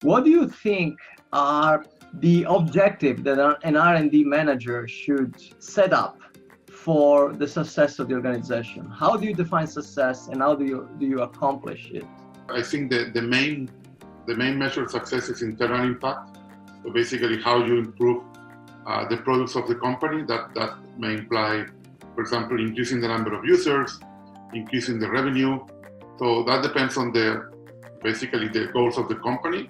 What do you think are the objectives that an R&D manager should set up for the success of the organization? How do you define success, and how do you accomplish it? I think that the main measure of success is internal impact. So basically how you improve the products of the company. That may imply, for example, increasing the number of users, increasing the revenue. So that depends on basically the goals of the company,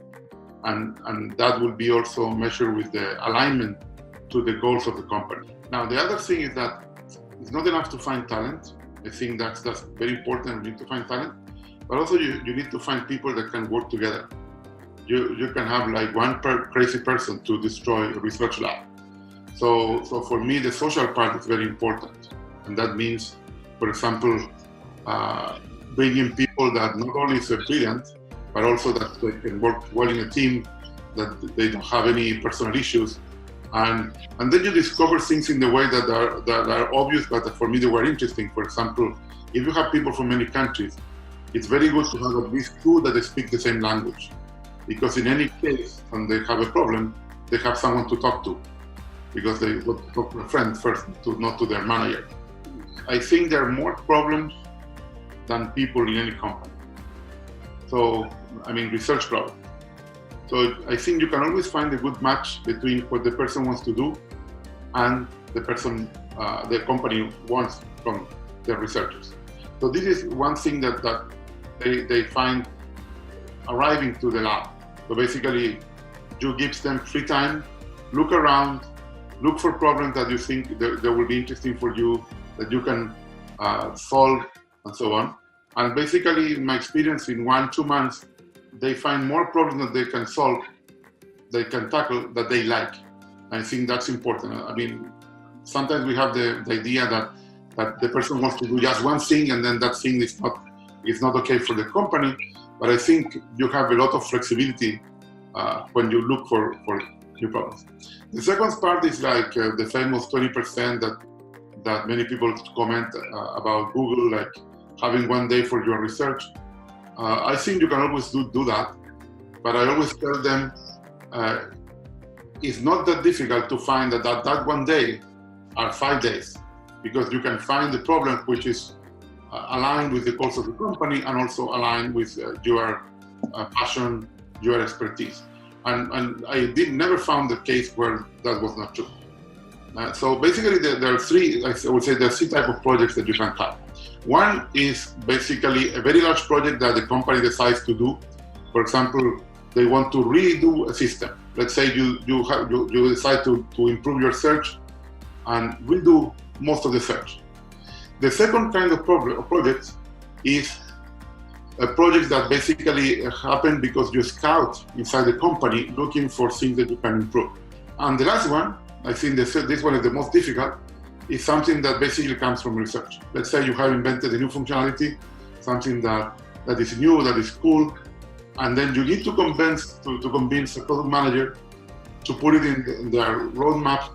and that will be also measured with the alignment to the goals of the company. Now, the other thing is that it's not enough to find talent. I think that's very important. You need to find talent, but also you need to find people that can work together. You can have like one crazy person to destroy a research lab. So for me, the social part is very important, and that means, for example, bringing people that not only is brilliant, but also that they can work well in a team, that they don't have any personal issues, and then you discover things in the way that are obvious, but for me they were interesting. For example, if you have people from many countries, it's very good to have at least two that they speak the same language, because in any case, when they have a problem, they have someone to talk to, because they go to talk to a friend first, not to their manager. I think there are more problems than people in any company. So, I mean, research problems. So I think you can always find a good match between what the person wants to do and the person, the company wants from their researchers. So this is one thing that they find arriving to the lab. So basically, you give them free time, look around, look for problems that you think that will be interesting for you, that you can solve, and so on. And basically, in my experience, in 1-2 months, they find more problems that they can solve, they can tackle, that they like. I think that's important. I mean, sometimes we have the idea that the person wants to do just one thing, and then that thing is not okay for the company. But I think you have a lot of flexibility when you look for new problems. The second part is like the famous 20% that many people comment about Google, like having one day for your research. I think you can always do that, but I always tell them it's not that difficult to find that one day are 5 days, because you can find the problem which is aligned with the goals of the company and also aligned with your passion, your expertise. And I never found a case where that was not true. So basically there are three, I would say there are three types of projects that you can have. One is basically a very large project that the company decides to do. For example, they want to redo a system. Let's say you decide to improve your search and redo most of the search. The second kind of project is a project that basically happen because you scout inside the company looking for things that you can improve. And the last one, I think this one is the most difficult, is something that basically comes from research. Let's say you have invented a new functionality, something that is new, that is cool, and then you need to convince a product manager to put it in their roadmap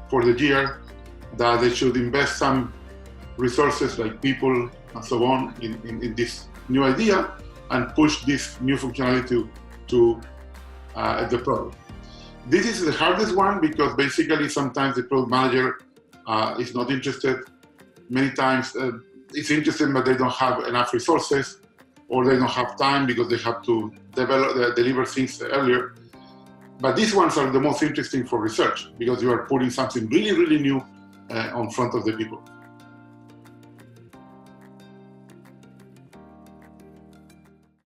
for the year, that they should invest some resources like people and so on in this new idea and push this new functionality to the product. This is the hardest one because basically sometimes the product manager is not interested. Many times it's interested, but they don't have enough resources, or they don't have time because they have to deliver things earlier. But these ones are the most interesting for research because you are putting something really, really new on front of the people.